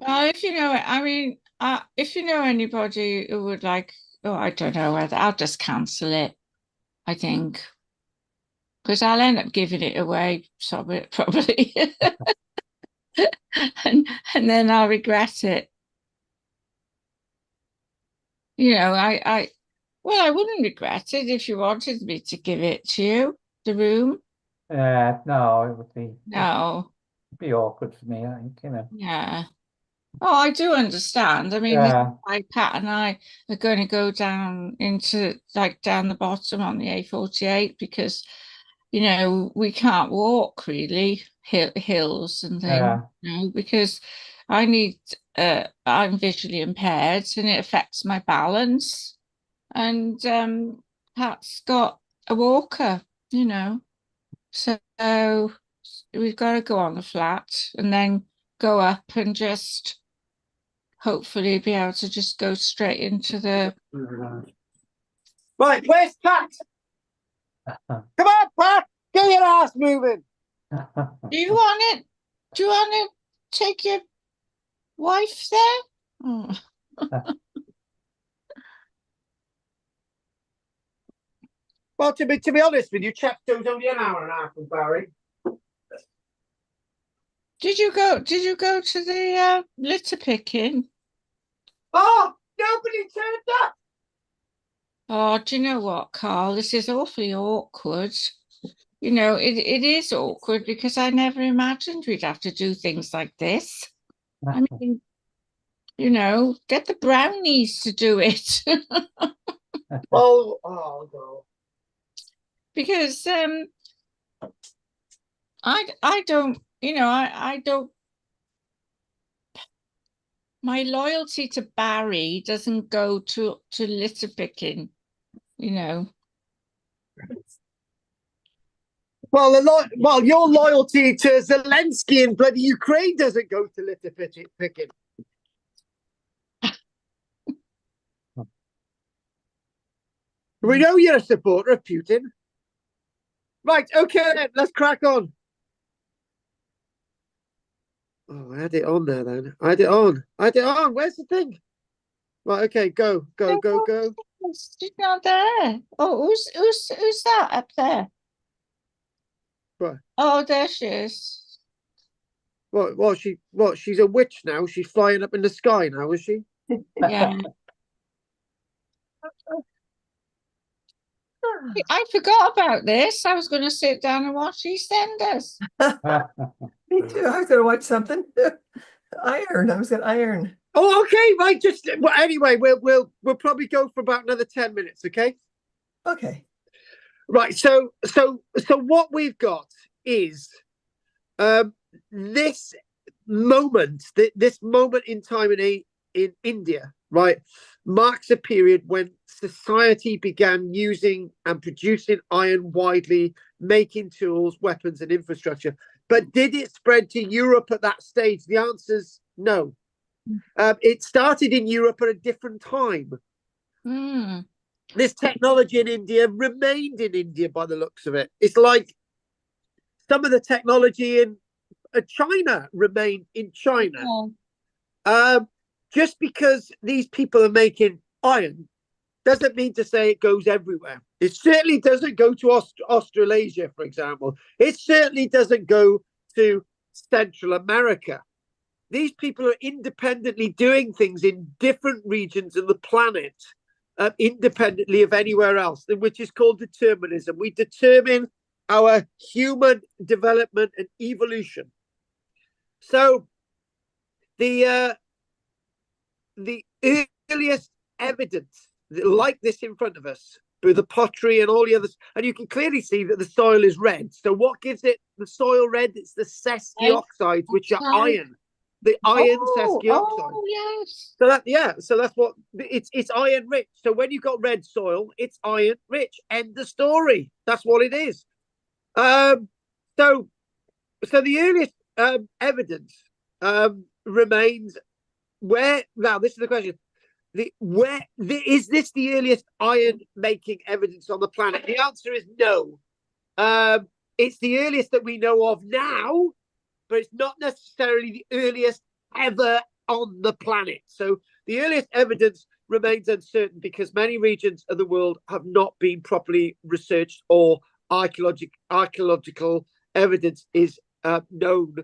If you know it, I mean, if you know anybody who would like, oh, I don't know whether I'll just cancel it. I think because I'll end up giving it away, probably, and then I'll regret it. You know, well, I wouldn't regret it if you wanted me to give it to you, the room. No, it would No, be awkward for me, I think, yeah. Oh, I do understand. I mean, Yeah. Pat and I are going to go down into down the bottom on the A48 because, you know, we can't walk really hills and things, Yeah. you know, because I'm visually impaired and it affects my balance. And Pat's got a walker, you know, so we've got to go on the flat and then go up and just hopefully be able to just go straight into the. Right, where's Pat? Come on, Pat! Get your ass moving! Do you want it? Do you want to take your wife there? Oh. Well, to be honest with you, Chepstow's only an hour and a half from Barry. Did you go to the litter picking? Oh, nobody turned up! Oh, do you know what, Carl? This is awfully awkward. You know, it is awkward because I never imagined we'd have to do things like this. I mean, you know, get the brownies to do it. Oh no. Because I don't, you know, I don't, my loyalty to Barry doesn't go to litter picking, you know. Well, your loyalty to Zelensky in bloody Ukraine doesn't go to litter picking. We know you're a supporter of Putin. Right, okay then, let's crack on. Oh, I had it on there then. I had it on. Where's the thing? Right, okay, go. She's not there. Oh, who's that up there? Right. Oh, there she is. What, she's a witch now? She's flying up in the sky now, is she? Yeah. I forgot about this. I was going to sit down and watch EastEnders. Me too. I was gonna watch something. Iron. I was gonna iron. Oh, okay, right. Anyway, we'll probably go for about another 10 minutes, okay? Okay. Right. So what we've got is this moment in time in India, right, marks a period when society began using and producing iron widely, making tools, weapons, and infrastructure. But did it spread to Europe at that stage? The answer's no. It started in Europe at a different time. Mm. This technology in India remained in India by the looks of it. It's like some of the technology in China remained in China. Oh. Just because these people are making iron doesn't mean to say it goes everywhere. It certainly doesn't go to Australasia, for example. It certainly doesn't go to Central America. These people are independently doing things in different regions of the planet, independently of anywhere else, which is called determinism. We determine our human development and evolution. So the earliest evidence like this in front of us, through the pottery and all the others, and you can clearly see that the soil is red. So what gives it the soil red? It's the sesqui oxides, which are iron. The iron sesqui oxide. Oh, yes. So that's what it's iron rich. So when you've got red soil, it's iron rich. End of story. That's what it is. So the earliest evidence remains where. Now this is the question: is this the earliest iron making evidence on the planet? The answer is no. It's the earliest that we know of now, but it's not necessarily the earliest ever on the planet. So the earliest evidence remains uncertain because many regions of the world have not been properly researched, or archaeological evidence is known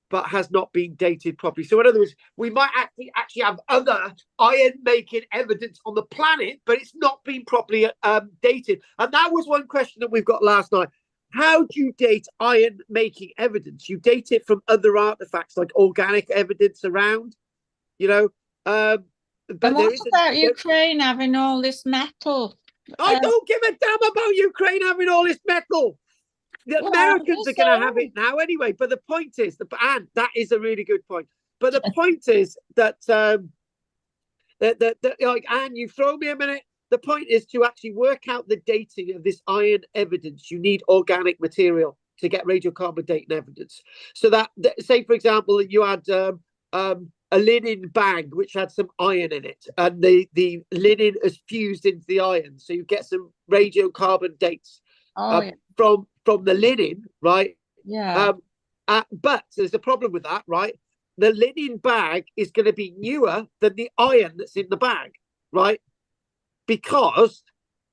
but has not been dated properly. So in other words, we might actually have other iron making evidence on the planet, but it's not been properly dated. And that was one question that we've got last night. How do you date iron making evidence? You date it from other artifacts like organic evidence around, you know. But and what about Ukraine having all this metal? I don't give a damn about Ukraine having all this metal. The Americans are going to have it now anyway. But the point is, and that is a really good point. But the point is that like, Anne, you throw me a minute. The point is to actually work out the dating of this iron evidence. You need organic material to get radiocarbon dating evidence. So that, say, for example, that you had a linen bag which had some iron in it, and the linen is fused into the iron, so you get some radiocarbon dates from the linen, right? Yeah. But there's a problem with that, right? The linen bag is going to be newer than the iron that's in the bag, right? Because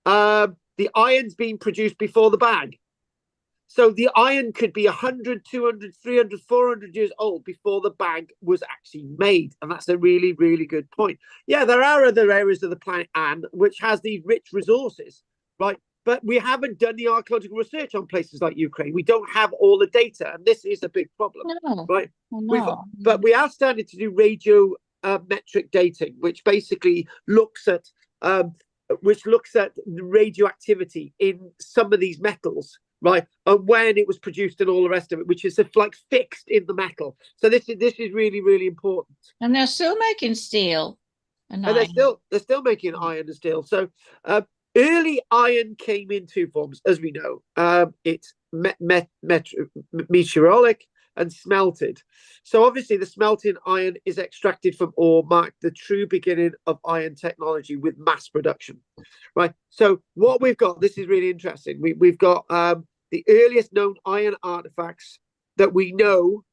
the iron's being produced before the bag. So the iron could be 100, 200, 300, 400 years old before the bag was actually made. And that's a really, really good point. Yeah, there are other areas of the planet, Anne, which has these rich resources, right? But we haven't done the archaeological research on places like Ukraine. We don't have all the data, and this is a big problem, right? But we are starting to do radiometric dating, which basically looks at the radioactivity in some of these metals, right? And when it was produced and all the rest of it, which is like fixed in the metal. So this is really, really important. And they're still making steel. And they're still making iron and steel. So early iron came in two forms, as we know. It's meteoric and smelted. So obviously the smelting iron is extracted from ore, marked the true beginning of iron technology with mass production, right? So what we've got, this is really interesting. We've got the earliest known iron artifacts that we know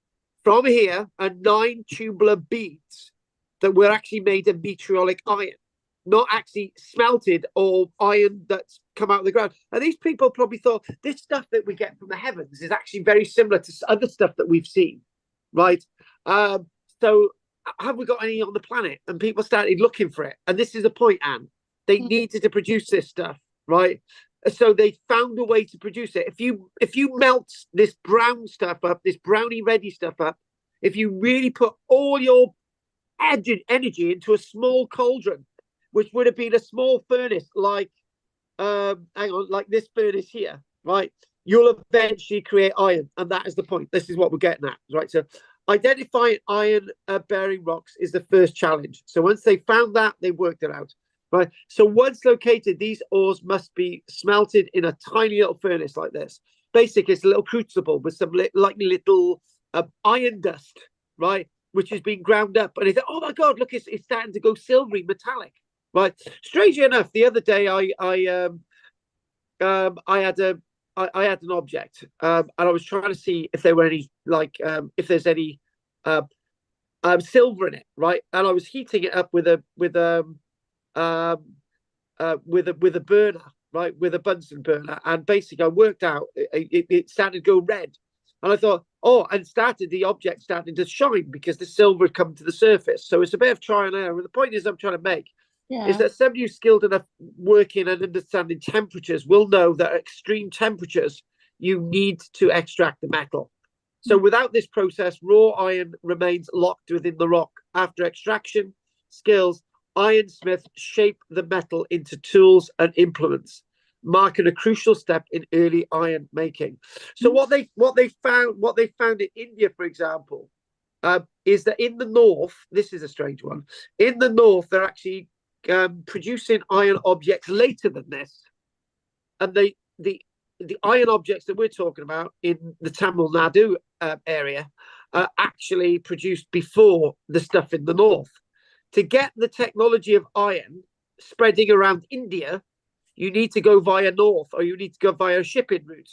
from here are 9 tubular beads that were actually made of meteoric iron, not actually smelted or iron that's come out of the ground. And these people probably thought this stuff that we get from the heavens is actually very similar to other stuff that we've seen, right? So have we got any on the planet? And people started looking for it. And this is the point, Anne. They needed to produce this stuff, right? So they found a way to produce it. If you melt this brown stuff up, this brownie ready stuff up, if you really put all your energy into a small cauldron, which would have been a small furnace like like this furnace here, right? You'll eventually create iron, and that is the point. This is what we're getting at, right? So identifying iron bearing rocks is the first challenge. So once they found that, they worked it out, right? So once located, these ores must be smelted in a tiny little furnace like this. Basically, it's a little crucible with some little iron dust, right? Which has been ground up, and it's oh my god, look, it's starting to go silvery, metallic. Right. Strangely enough, the other day I had an object, and I was trying to see if there were any if there's any silver in it, right? And I was heating it up with a burner, right, with a Bunsen burner, and basically I worked out it started to go red, and I thought, and the object started to shine because the silver had come to the surface. So it's a bit of try and error. And the point is I'm trying to make. Is that somebody who's skilled enough working and understanding temperatures will know that at extreme temperatures, you need to extract the metal. So without this process, raw iron remains locked within the rock. After extraction, skills, ironsmiths shape the metal into tools and implements, marking a crucial step in early iron making. So what they found in India, for example, is that in the north, this is a strange one. In the north, they're actually producing iron objects later than this, and the iron objects that we're talking about in the Tamil Nadu area are actually produced before the stuff in the north. To get the technology of iron spreading around India, you need to go via north, or you need to go via a shipping route.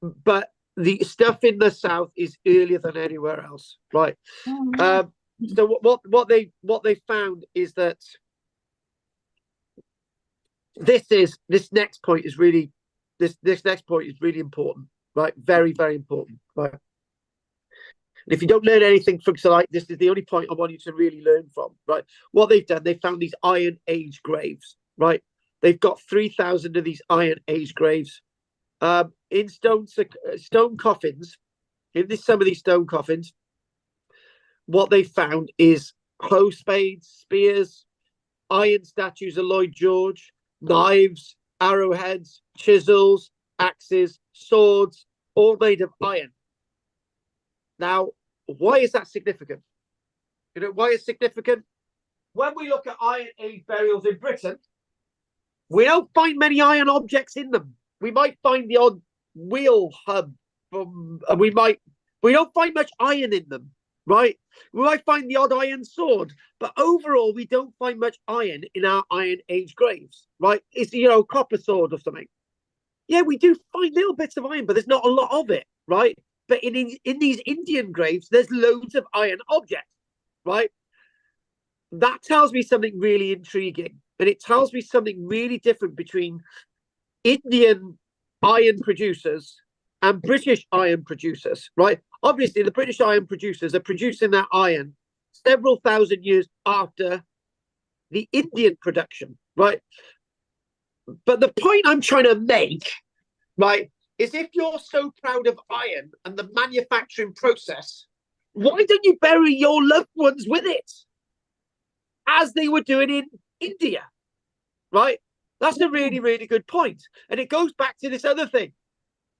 But the stuff in the south is earlier than anywhere else, right? Oh, right. So what they found is that this next point is really important, right? Very, very important, right? And if you don't learn anything from tonight, this is the only point I want you to really learn from, right? What they've done, they found these Iron Age graves, right? They've got 3,000 of these Iron Age graves in stone coffins. Some of these stone coffins, what they found is hoe spades, spears, iron statues of Lloyd George, knives, arrowheads, chisels, axes, swords, all made of iron. Now, why is that significant? You know, why it's significant? When we look at Iron Age burials in Britain, we don't find many iron objects in them. We might find the odd wheel hub we don't find much iron in them, right? We might find the odd iron sword, but overall, we don't find much iron in our Iron Age graves, right? It's, copper sword or something. Yeah, we do find little bits of iron, but there's not a lot of it, right? But in these Indian graves, there's loads of iron objects, right? That tells me something really intriguing. And it tells me something really different between Indian iron producers and British iron producers, right? Obviously, the British iron producers are producing that iron several thousand years after the Indian production, right? But the point I'm trying to make, right, is if you're so proud of iron and the manufacturing process, why don't you bury your loved ones with it? As they were doing in India, right? That's a really, really good point. And it goes back to this other thing.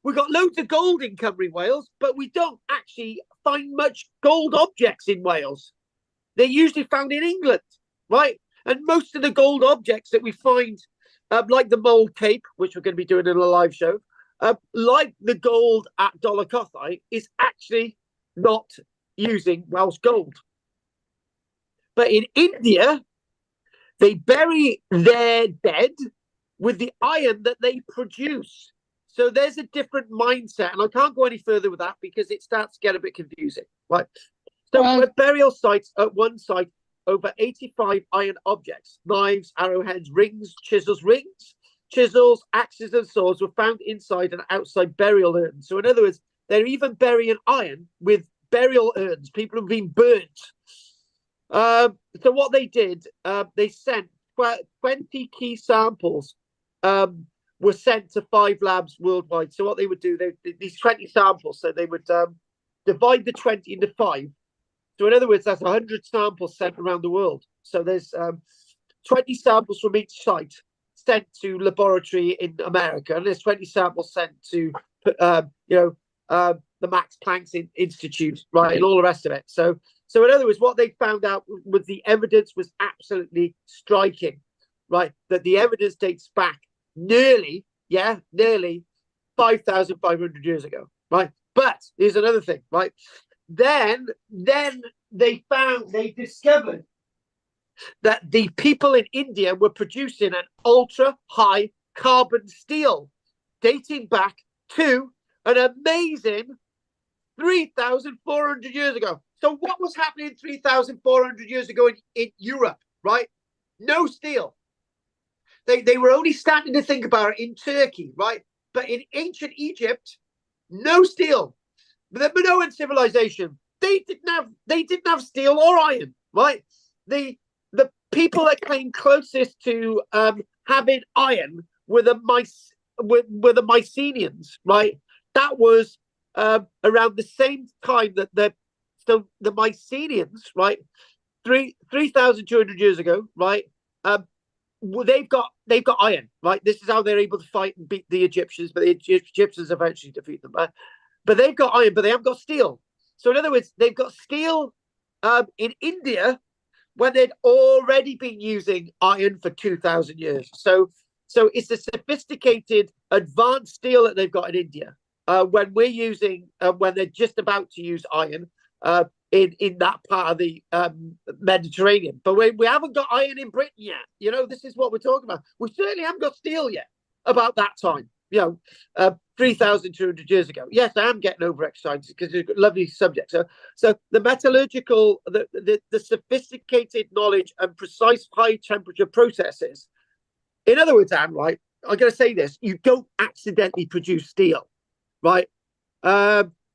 We've got loads of gold in Cymru, Wales, but we don't actually find much gold objects in Wales. They're usually found in England, right? And most of the gold objects that we find, like the Mold Cape, which we're going to be doing in a live show, like the gold at Dollarcothai, is actually not using Welsh gold. But in India, they bury their dead with the iron that they produce. So there's a different mindset. And I can't go any further with that because it starts to get a bit confusing. Right. So at burial sites, at one site, over 85 iron objects, knives, arrowheads, rings, chisels, axes, and swords were found inside and outside burial urns. So in other words, they're even burying iron with burial urns. People have been burnt. So what they did, they sent 20 key samples were sent to 5 labs worldwide. So what they would do, these 20 samples, so they would divide the 20 into 5. So in other words, that's 100 samples sent around the world. So there's 20 samples from each site sent to laboratory in America, and there's 20 samples sent to the Max Planck Institute, right, and all the rest of it. So in other words, what they found out was the evidence was absolutely striking, right? That the evidence dates back nearly 5,500 years ago, right? But here's another thing, right? Then they discovered that the people in India were producing an ultra high carbon steel dating back to an amazing 3,400 years ago. So what was happening 3,400 years ago in Europe, right? No steel. They were only starting to think about it in Turkey, right? But in ancient Egypt, no steel. The Minoan civilization, they didn't have steel or iron, right? The people that came closest to having iron were the Mycenaeans, right? That was around the same time that the Mycenaeans, right, 3,200 years ago, right? They've got iron, right? This is how they're able to fight and beat the Egyptians, but the Egyptians eventually defeat them. But they've got iron, but they haven't got steel. So in other words, they've got steel in India when they'd already been using iron for 2,000 years. So it's a sophisticated, advanced steel that they've got in India. When we're using, when they're just about to use iron in that part of the Mediterranean. But we haven't got iron in Britain yet. You know, this is what we're talking about. We certainly haven't got steel yet about that time. 3,200 years ago. Yes, I am getting overexcited because it's a lovely subject. So the metallurgical, the sophisticated knowledge and precise high temperature processes. In other words, Anne, right? I'm going to say this: you don't accidentally produce steel, right?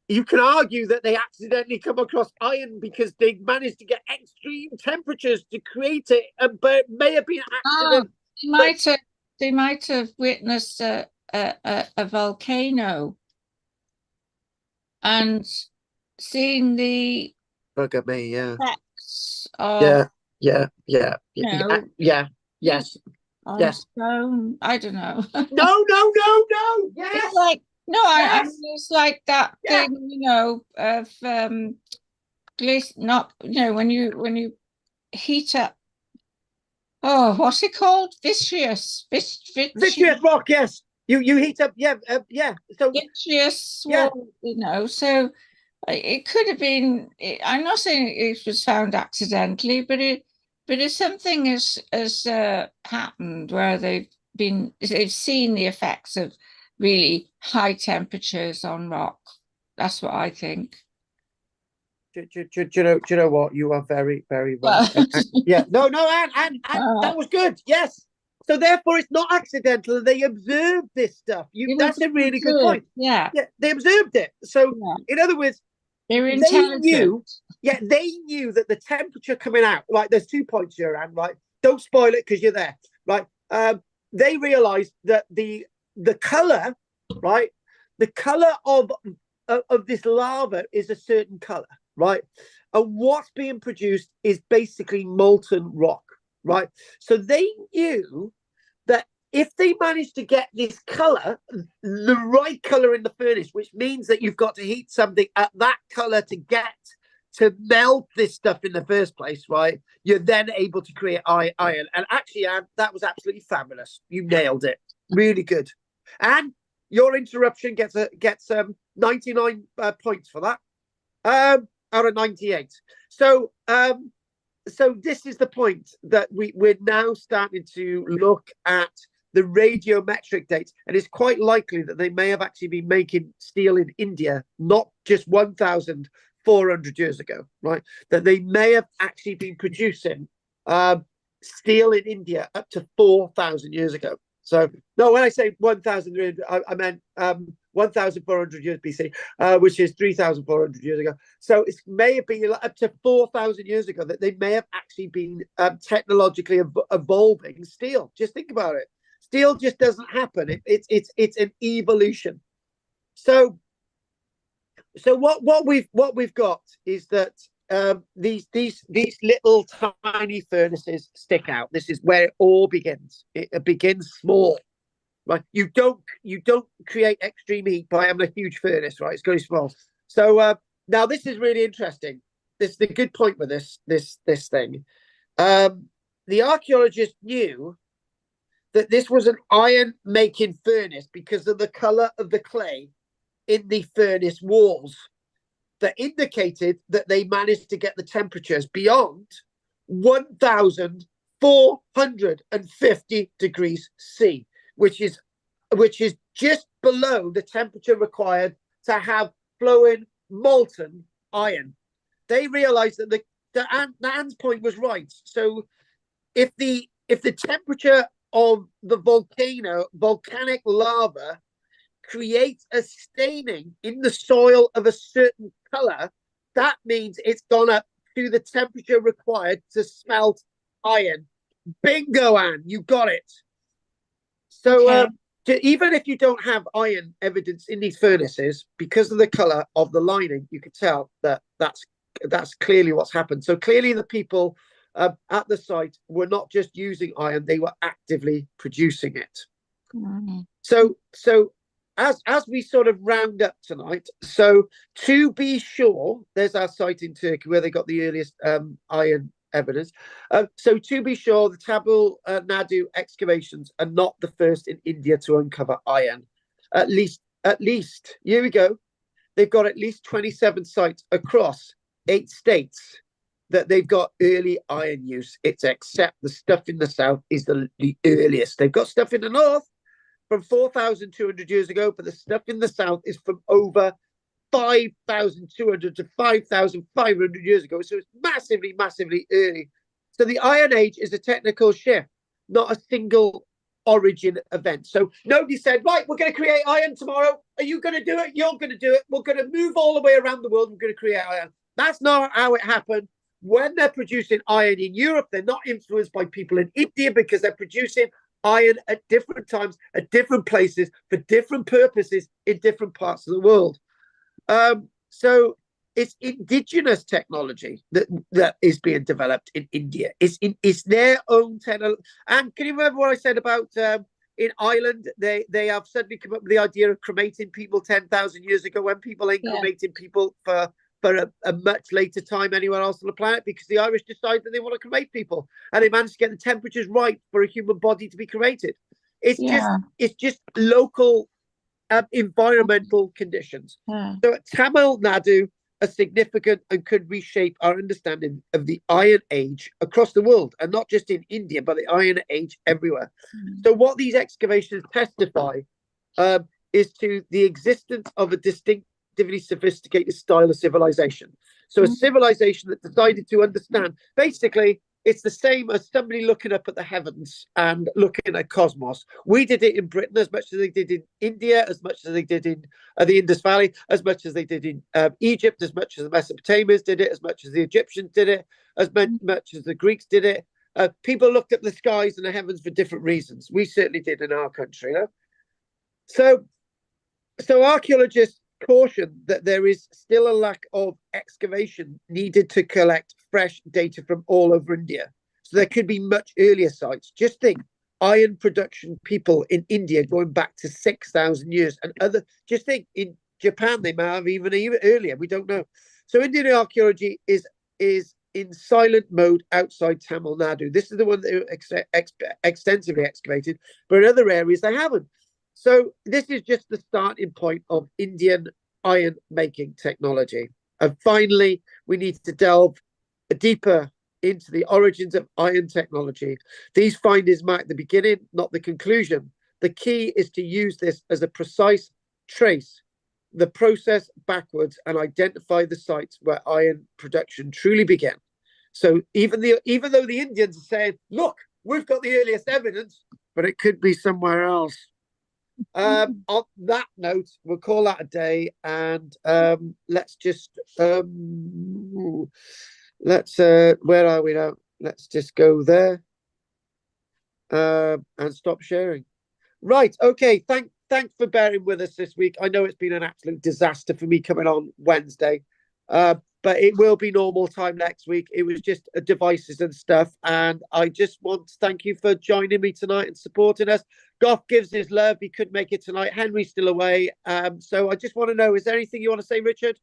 You can argue that they accidentally come across iron because they managed to get extreme temperatures to create it, but it may have been an accident. They might have witnessed a volcano and seen the Bugger me, yeah. effects of Yes. on stone. I don't know. No. Yes. It's like I Yes. mean, it's like that Yeah. thing, of not when you heat up. Oh, what's it called? Vitreous rock. Yes. You heat up. So vitreous Yeah. wall, so it could have been. I'm not saying it was found accidentally, but if something has happened where they've seen the effects of really high temperatures on rock. That's what I think. do you know what? You are very, very right. Yeah. No, and that was good. Yes. So therefore, it's not accidental. They observed this stuff. That's a really good point. Yeah. Yeah. They observed it. So in other words, they were intelligent. They knew that the temperature coming out. Right. There's 2 points here, Anne. Right. Don't spoil it because you're there. Right. They realized that the color, right, the color of this lava is a certain color. Right. And what's being produced is basically molten rock. Right. So they knew that if they managed to get this color, the right color in the furnace, which means that you've got to heat something at that color to melt this stuff in the first place, right? You're then able to create iron. And actually, Anne, that was absolutely fabulous. You nailed it. Really good. And your interruption gets 99 points for that. Out of 98. So this is the point that we're now starting to look at the radiometric dates, and it's quite likely that they may have actually been making steel in India, not just 1,400 years ago, right? That they may have actually been producing steel in India up to 4,000 years ago. So no, when I say 1,300, I meant 1,400 years BC, which is 3,400 years ago. So it may have been up to 4,000 years ago that they may have actually been technologically evolving steel. Just think about it. Steel just doesn't happen. It's an evolution. So what we've got is that these little tiny furnaces stick out. This is where it all begins. It begins small. Right, you don't create extreme heat by having a huge furnace, right? It's very small. So now this is really interesting. This is the good point with this thing. The archaeologists knew that this was an iron making furnace because of the color of the clay in the furnace walls that indicated that they managed to get the temperatures beyond 1,450 degrees C. Which is just below the temperature required to have flowing molten iron. They realized that Anne's point was right. So if the temperature of the volcanic lava creates a staining in the soil of a certain color, that means it's gone up to the temperature required to smelt iron. Bingo, Anne, you got it. So even if you don't have iron evidence in these furnaces, because of the color of the lining, you can tell that that's clearly what's happened. So clearly the people at the site were not just using iron, they were actively producing it. Mm-hmm. So as we sort of round up tonight, so to be sure, there's our site in Turkey where they got the earliest iron evidence. So to be sure, the Tabul Nadu excavations are not the first in India to uncover iron. At least, here we go. They've got at least 27 sites across 8 states that they've got early iron use. It's except the stuff in the south is the earliest. They've got stuff in the north, from 4,200 years ago, but the stuff in the south is from over 5,200 to 5,500 years ago. So it's massively, massively early. So the Iron Age is a technical shift, not a single origin event. So nobody said, right, we're going to create iron tomorrow. Are you going to do it? You're going to do it. We're going to move all the way around the world. We're going to create iron. That's not how it happened. When they're producing iron in Europe, they're not influenced by people in India because they're producing iron at different times, at different places, for different purposes in different parts of the world. So it's indigenous technology that is being developed in India. It's their own technology. And can you remember what I said about in Ireland? They have suddenly come up with the idea of cremating people 10,000 years ago, when people ain't cremating people for a much later time anywhere else on the planet, because the Irish decided that they want to cremate people, and they managed to get the temperatures right for a human body to be cremated. It's just local environmental conditions. So at Tamil Nadu are significant and could reshape our understanding of the Iron Age across the world, and not just in India, but the Iron Age everywhere. So what these excavations testify is to the existence of a distinctively sophisticated style of civilization. So a civilization that decided to understand, basically, it's the same as somebody looking up at the heavens and looking at cosmos. We did it in Britain as much as they did in India, as much as they did in the Indus Valley, as much as they did in Egypt, as much as the Mesopotamians did it, as much as the Egyptians did it, as much as the Greeks did it. People looked at the skies and the heavens for different reasons. We certainly did in our country. So archaeologists caution that there is still a lack of excavation needed to collect fresh data from all over India. So there could be much earlier sites. Just think, iron production people in India going back to 6,000 years, and just think, in Japan they may have even earlier. We don't know. So Indian archaeology is in silent mode outside Tamil Nadu. This is the one that extensively excavated, but in other areas they haven't. So this is just the starting point of Indian iron making technology. And finally, we need to delve deeper into the origins of iron technology. These findings mark the beginning, not the conclusion. The key is to use this as a precise trace the process backwards and identify the sites where iron production truly began. So even though the Indians are saying, look, we've got the earliest evidence, but it could be somewhere else. On that note, we'll call that a day, and let's just where are we now? Let's just go there and stop sharing. Right, okay. Thanks for bearing with us this week. I know it's been an absolute disaster for me coming on Wednesday, but it will be normal time next week. It was just devices and stuff, and I just want to thank you for joining me tonight and supporting us. Goff gives his love. He couldn't make it tonight. Henry's still away. So I just want to know, is there anything you want to say, Richard?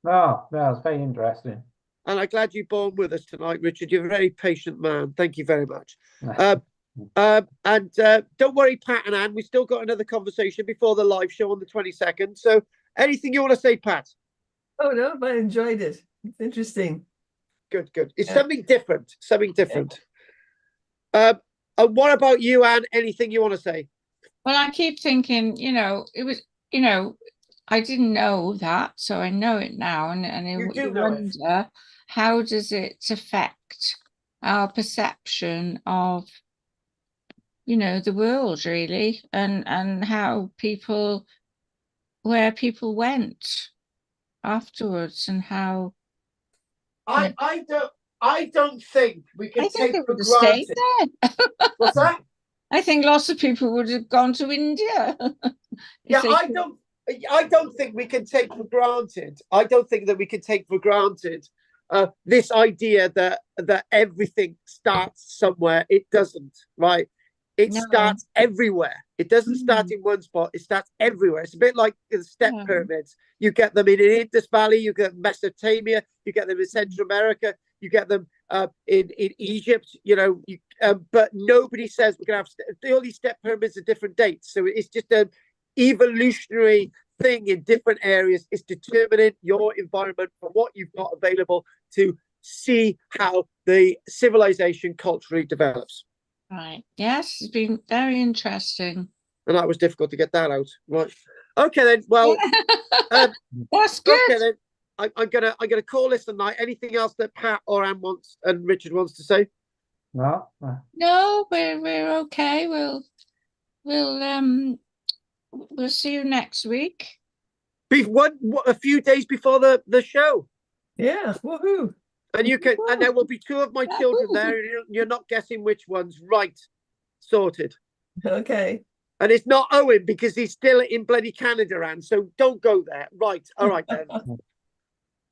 No, it's very interesting. And I'm glad you born with us tonight, Richard. You're a very patient man. Thank you very much. And don't worry, Pat and Anne, we still got another conversation before the live show on the 22nd. So anything you want to say, Pat? Oh, no, I enjoyed it. It's interesting. Good. It's something different. And what about you, Anne? Anything you want to say? Well, I keep thinking, it was, I didn't know that, so I know it now, and You do you know it. wonder, how does it affect our perception of, the world, really, and how where people went afterwards, and how I don't think we can I think take they for would have stayed granted. there. What's that? I think lots of people would have gone to India. Yeah, I don't think we can take for granted. I don't think that we can take for granted this idea that everything starts somewhere. It doesn't, right? It starts everywhere. It doesn't start in one spot. It starts everywhere. It's a bit like the step pyramids. You get them in Indus Valley. You get Mesopotamia. You get them in Central America. You get them in Egypt. But nobody says we're going to have all these step pyramids at different dates. So it's just an evolutionary thing in different areas. It's determining your environment for what you've got available to see how the civilization culturally develops. Right. Yes, it's been very interesting. And that was difficult to get that out. Right. Okay then. Well, That's good. okay then. I'm gonna call this a night. Anything else that Pat or Anne wants and Richard wants to say? No, no. No, we're okay. We'll see you next week. A few days before the show. Yeah, woohoo. And you can, and there will be 2 of my children there. And you're not guessing which ones. Right. Sorted. Okay. And it's not Owen because he's still in bloody Canada, Anne. So don't go there. Right. All right then.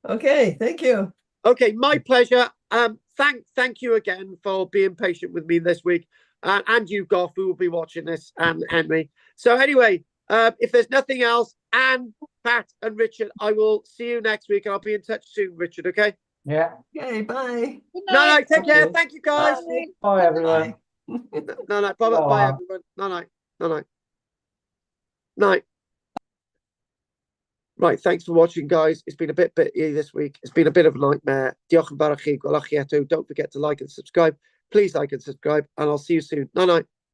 Okay, thank you. Okay, my pleasure. Thank you again for being patient with me this week. And you, Goff, who will be watching this, and Henry. So anyway, if there's nothing else, Anne, Pat, and Richard, I will see you next week, and I'll be in touch soon, Richard. Okay. Yeah. Okay, bye. Good No, night. take care. you. Thank you, guys. Bye. Bye, everyone. No, bye, bye, Bye. everyone. No. Night. Right, thanks for watching, guys. It's been a bit bitty this week. It's been a bit of a nightmare. Diolch yn fawr i chi. Gwelwch chi eto. Don't forget to like and subscribe. Please like and subscribe, and I'll see you soon. Night.